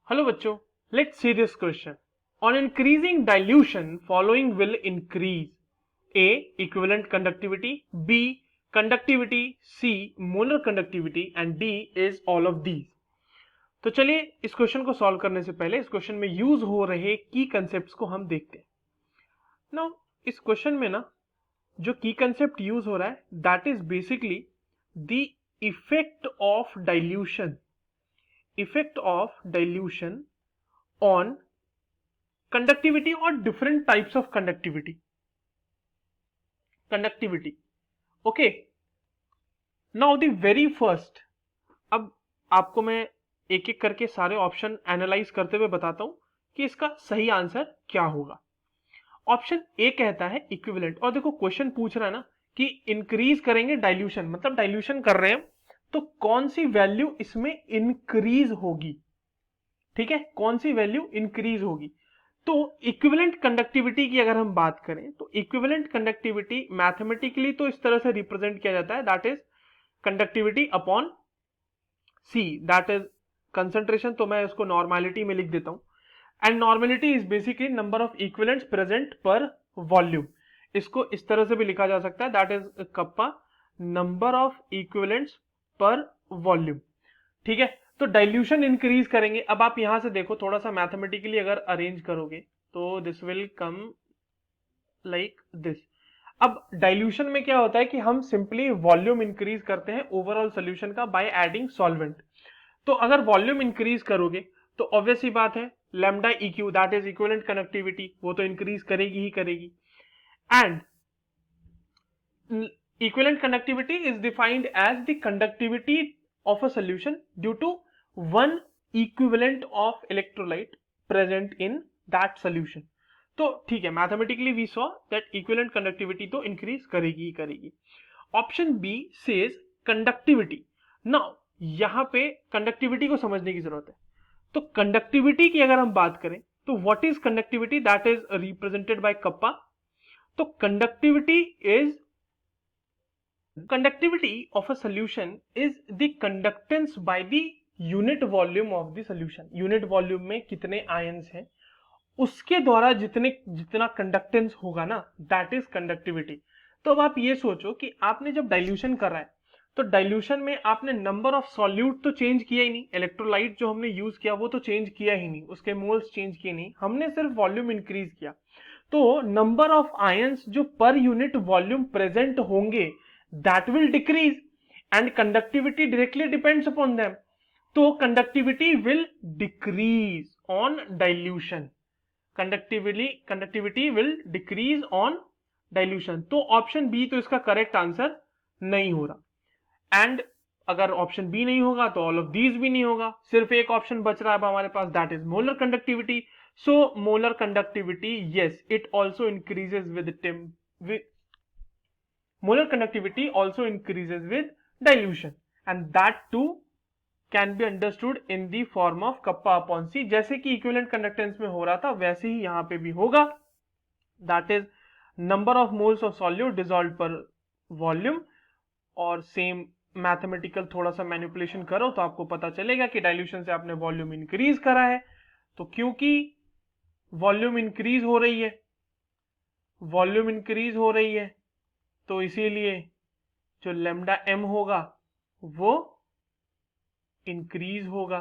Hello बच्चों, let's see this question. On increasing dilution following will increase: A equivalent conductivity, B conductivity, C molar conductivity and D is all of these. तो चलिए इस question को solve करने से पहले इस क्वेश्चन में यूज हो रहे की कंसेप्ट्स को हम देखते हैं. नाउ इस क्वेश्चन में ना जो की कंसेप्ट यूज हो रहा है that is basically the effect of dilution on conductivity or different types of conductivity. Okay, now the very first, अब आपको मैं एक एक करके सारे ऑप्शन एनालाइज करते हुए बताता हूं कि इसका सही आंसर क्या होगा. ऑप्शन ए कहता है इक्विवेलेंट, और देखो क्वेश्चन पूछ रहा है ना कि इंक्रीज करेंगे डाइल्यूशन, मतलब डाइल्यूशन कर रहे हैं तो कौन सी वैल्यू इसमें इंक्रीज होगी. ठीक है, कौन सी वैल्यू इंक्रीज होगी. तो इक्विवेलेंट कंडक्टिविटी की अगर हम बात करें तो इक्विवेलेंट कंडक्टिविटी मैथमेटिकली तो इस तरह से रिप्रेजेंट किया जाता है, that is conductivity upon C, that is concentration. तो मैं इसको नॉर्मेलिटी में लिख देता हूं, and normality is basically number of equivalents present per volume. इसको इस तरह से भी लिखा जा सकता है, that is kappa number of equivalents per volume. ठीक है, तो डाइल्यूशन इंक्रीज करेंगे. अब आप यहां से देखो, थोड़ा सा मैथमेटिकली अगर अरेंज करोगे तो this will come like this. अब डाइल्यूशन में क्या होता है कि हम सिंपली वॉल्यूम इंक्रीज करते हैं ओवरऑल सोल्यूशन का बाय एडिंग सॉल्वेंट. तो अगर वॉल्यूम इंक्रीज करोगे तो ऑब्वियस ही बात है lambda EQ, that is equivalent conductivity, वो तो इंक्रीज करेगी ही करेगी. And equivalent conductivity is defined as the conductivity of a solution due to one equivalent of electrolyte present in that solution. तो ठीक है, mathematically we saw that equivalent conductivity तो increase करेगी ही करेगी. Option B says conductivity. Now यहां पे conductivity को समझने की जरूरत है. तो कंडक्टिविटी की अगर हम बात करें तो what is conductivity, that is represented by kappa. तो conductivity of a solution is the conductance by the unit volume of the solution. Unit volume में कितने आयंस हैं उसके द्वारा जितना कंडक्टेंस होगा ना, दैट इज कंडक्टिविटी. तो अब आप ये सोचो कि आपने जब डाइल्यूशन कर रहा है तो डाइल्यूशन में आपने नंबर ऑफ सॉल्यूट तो चेंज किया ही नहीं, इलेक्ट्रोलाइट जो हमने यूज किया वो तो चेंज किया ही नहीं, उसके मोल्स चेंज किए नहीं, हमने सिर्फ वॉल्यूम इंक्रीज किया. तो नंबर ऑफ आयंस जो पर यूनिट वॉल्यूम प्रेजेंट होंगे that will decrease and conductivity directly depends upon them. So conductivity will decrease on dilution. Conductivity will decrease on dilution. तो option B तो इसका correct answer नहीं हो रहा. And अगर option B नहीं होगा तो ऑल ऑफ दीज भी नहीं होगा. सिर्फ एक ऑप्शन बच रहा है अब हमारे पास, that is molar conductivity. So molar conductivity, yes, it also increases with molar conductivity also increases with dilution, and that too can be understood in the form of kappa upon c. जैसे कि equivalent conductance में हो रहा था वैसे ही यहां पे भी होगा, that is number of moles of solute dissolved per volume. और सेम मैथमेटिकल थोड़ा सा मैनिपुलेशन करो तो आपको पता चलेगा कि डाइल्यूशन से आपने वॉल्यूम इंक्रीज करा है. तो क्योंकि वॉल्यूम इंक्रीज हो रही है तो इसीलिए जो लैम्डा एम होगा वो इंक्रीज होगा.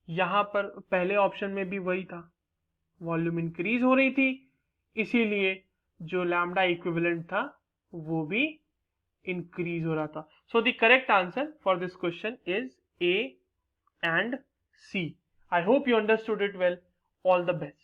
यहां पर पहले ऑप्शन में भी वही था, वॉल्यूम इंक्रीज हो रही थी इसीलिए जो लैम्डा इक्विवेलेंट था वो भी इंक्रीज हो रहा था. So the correct answer for this question is A and C. I hope you understood it well. All the best.